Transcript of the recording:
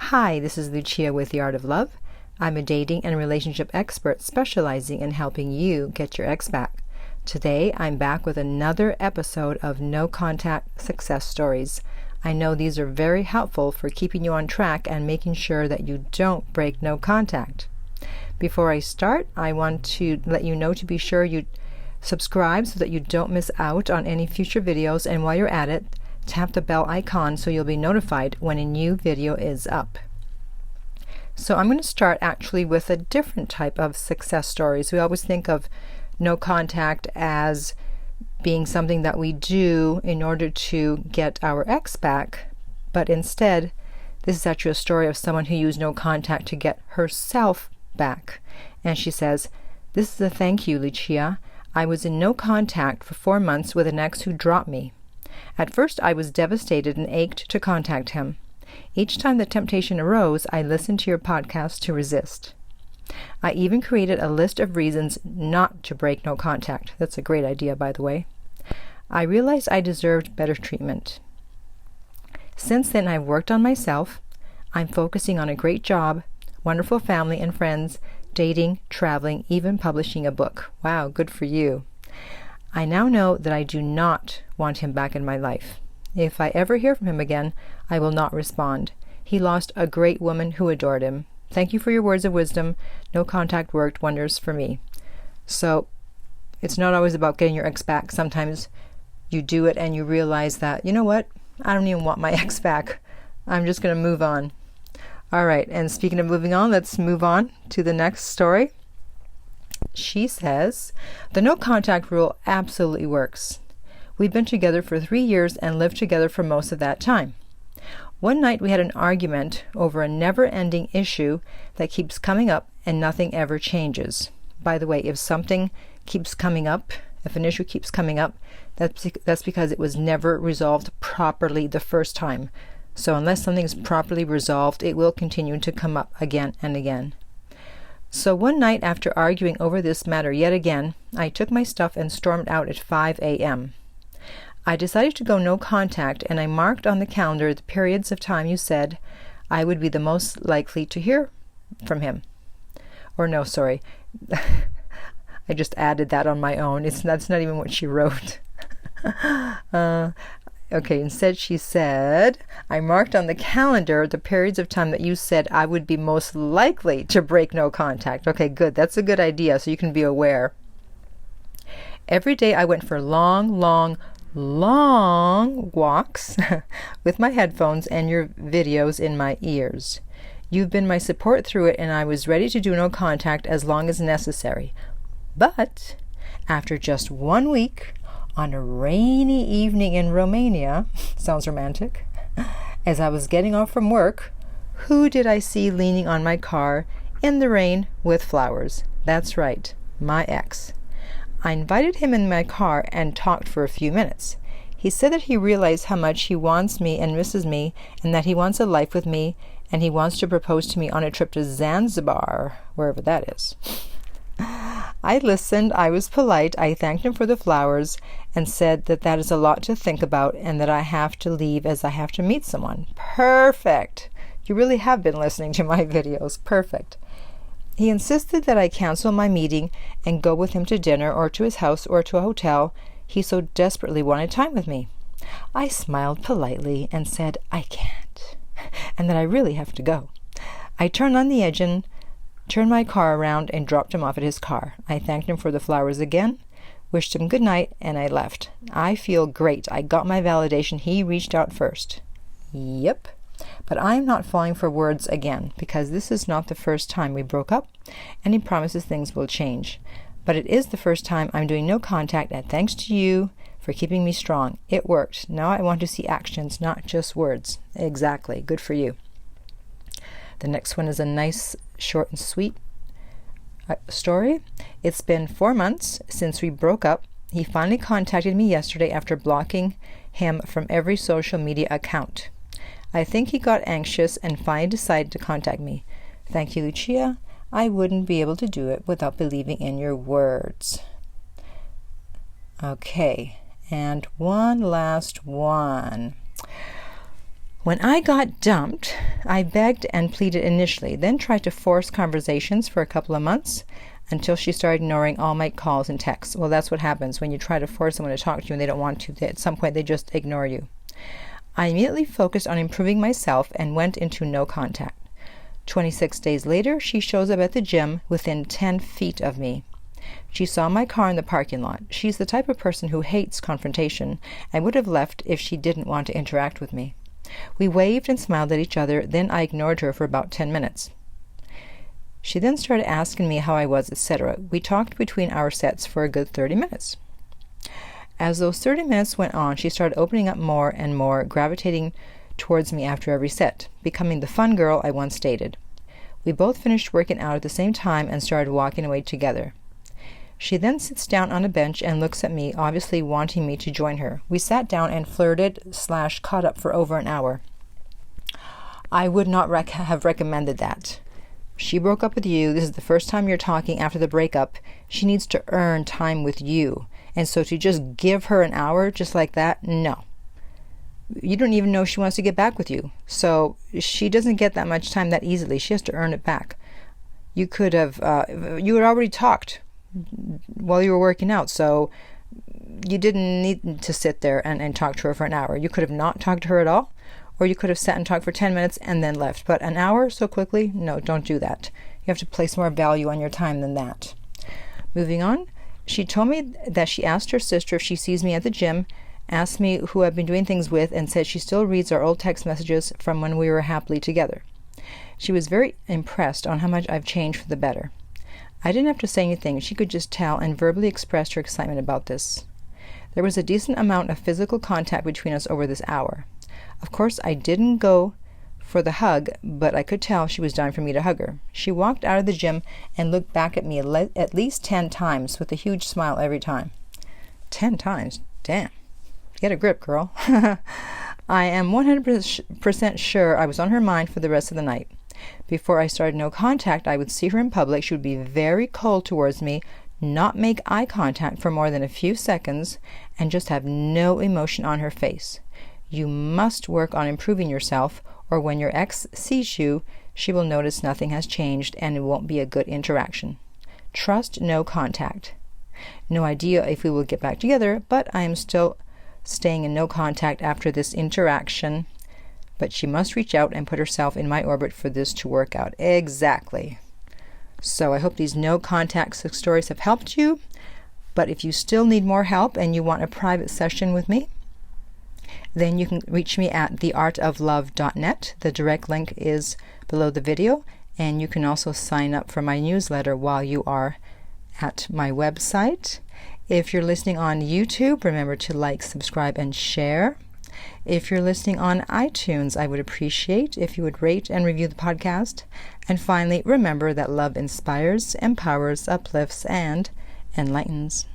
Hi, this is Lucia with The Art of Love. I'm a dating and relationship expert specializing in helping you get your ex back. Today, I'm back with another episode of No Contact Success Stories. I know these are very helpful for keeping you on track and making sure that you don't break no contact. Before I start, I want to let you know to be sure you subscribe so that you don't miss out on any future videos, and while you're at it, tap the bell icon so you'll be notified when a new video is up. So I'm going to start actually with a different type of success stories. We always think of no contact as being something that we do in order to get our ex back, but instead, this is actually a story of someone who used no contact to get herself back. And she says, "This is a thank you, Lucia. I was in no contact for 4 months with an ex who dropped me. At first, I was devastated and ached to contact him. Each time the temptation arose, I listened to your podcast to resist. I even created a list of reasons not to break no contact." That's a great idea, by the way. "I realized I deserved better treatment. Since then, I've worked on myself. I'm focusing on a great job, wonderful family and friends, dating, traveling, even publishing a book." Wow, good for you. "I now know that I do not want him back in my life. If I ever hear from him again, I will not respond. He lost a great woman who adored him. Thank you for your words of wisdom. No contact worked wonders for me." So it's not always about getting your ex back. Sometimes you do it and you realize that, you know what? I don't even want my ex back. I'm just going to move on. All right. And speaking of moving on, let's move on to the next story. She says, "The no contact rule absolutely works. We've been together for 3 years and lived together for most of that time. One night we had an argument over a never-ending issue that keeps coming up and nothing ever changes." By the way, if something keeps coming up, if an issue keeps coming up, that's because it was never resolved properly the first time. So unless something is properly resolved, it will continue to come up again and again. "So one night after arguing over this matter yet again, I took my stuff and stormed out at 5 a.m. I decided to go no contact, and I marked on the calendar the periods of time you said I would be the most likely to hear from him." Or no, sorry. I just added that on my own. That's not even what she wrote. Okay, instead she said, "I marked on the calendar the periods of time that you said I would be most likely to break no contact." Okay, good. That's a good idea, so you can be aware. "Every day I went for long walks with my headphones and your videos in my ears. You've been my support through it, and I was ready to do no contact as long as necessary. But after just 1 week, on a rainy evening in Romania," sounds romantic, "as I was getting off from work, who did I see leaning on my car in the rain with flowers? That's right, my ex. I invited him in my car and talked for a few minutes. He said that he realized how much he wants me and misses me, and that he wants a life with me, and he wants to propose to me on a trip to Zanzibar," wherever that is. "I listened, I was polite, I thanked him for the flowers, and said that that is a lot to think about, and that I have to leave as I have to meet someone." Perfect! You really have been listening to my videos. Perfect. "He insisted that I cancel my meeting and go with him to dinner or to his house or to a hotel. He so desperately wanted time with me. I smiled politely and said I can't, and that I really have to go. I turned on the engine, turned my car around, and dropped him off at his car. I thanked him for the flowers again, wished him good night, and I left. I feel great. I got my validation. He reached out first." Yep. But I'm not falling for words again, because this is not the first time we broke up, and he promises things will change. But it is the first time I'm doing no contact, and thanks to you for keeping me strong. It worked. Now I want to see actions, not just words. Exactly. Good for you. The next one is a nice, short and sweet story. "It's been 4 months since we broke up. He finally contacted me yesterday after blocking him from every social media account. I think he got anxious and finally decided to contact me. Thank you, Lucia. I wouldn't be able to do it without believing in your words." Okay, and one last one. When I got dumped, I begged and pleaded initially, then tried to force conversations for a couple of months until she started ignoring all my calls and texts. Well, that's what happens when you try to force someone to talk to you and they don't want to. At some point, they just ignore you. I immediately focused on improving myself and went into no contact. 26 days later, she shows up at the gym within 10 feet of me. She saw my car in the parking lot. She's the type of person who hates confrontation and would have left if she didn't want to interact with me. We waved and smiled at each other, then I ignored her for about 10 minutes. She then started asking me how I was, etc. We talked between our sets for a good 30 minutes. As those 30 minutes went on, she started opening up more and more, gravitating towards me after every set, becoming the fun girl I once dated. We both finished working out at the same time and started walking away together. She then sits down on a bench and looks at me, obviously wanting me to join her. We sat down and flirted/caught up for over an hour. I would not have recommended that. She broke up with you. This is the first time you're talking after the breakup. She needs to earn time with you. And so to just give her an hour just like that, no. You don't even know she wants to get back with you. So she doesn't get that much time that easily. She has to earn it back. You could have, you had already talked while you were working out, so you didn't need to sit there and talk to her for an hour. You could have not talked to her at all, or you could have sat and talked for 10 minutes and then left. But an hour so quickly? No, don't do that. You have to place more value on your time than that. Moving on, she told me that she asked her sister if she sees me at the gym, asked me who I've been doing things with, and said she still reads our old text messages from when we were happily together. She was very impressed on how much I've changed for the better. I didn't have to say anything. She could just tell and verbally expressed her excitement about this. There was a decent amount of physical contact between us over this hour. Of course, I didn't go for the hug, but I could tell she was dying for me to hug her. She walked out of the gym and looked back at me at least 10 times with a huge smile every time. 10 times? Damn. Get a grip, girl. I am 100% sure I was on her mind for the rest of the night. Before I started no contact, I would see her in public. She would be very cold towards me, not make eye contact for more than a few seconds, and just have no emotion on her face. You must work on improving yourself, or when your ex sees you, she will notice nothing has changed and it won't be a good interaction. Trust no contact. No idea if we will get back together, but I am still staying in no contact after this interaction. But she must reach out and put herself in my orbit for this to work out. Exactly. So I hope these no contact stories have helped you. But if you still need more help and you want a private session with me, then you can reach me at theartoflove.net. The direct link is below the video. And you can also sign up for my newsletter while you are at my website. If you're listening on YouTube, remember to like, subscribe, and share. If you're listening on iTunes, I would appreciate if you would rate and review the podcast. And finally, remember that love inspires, empowers, uplifts, and enlightens.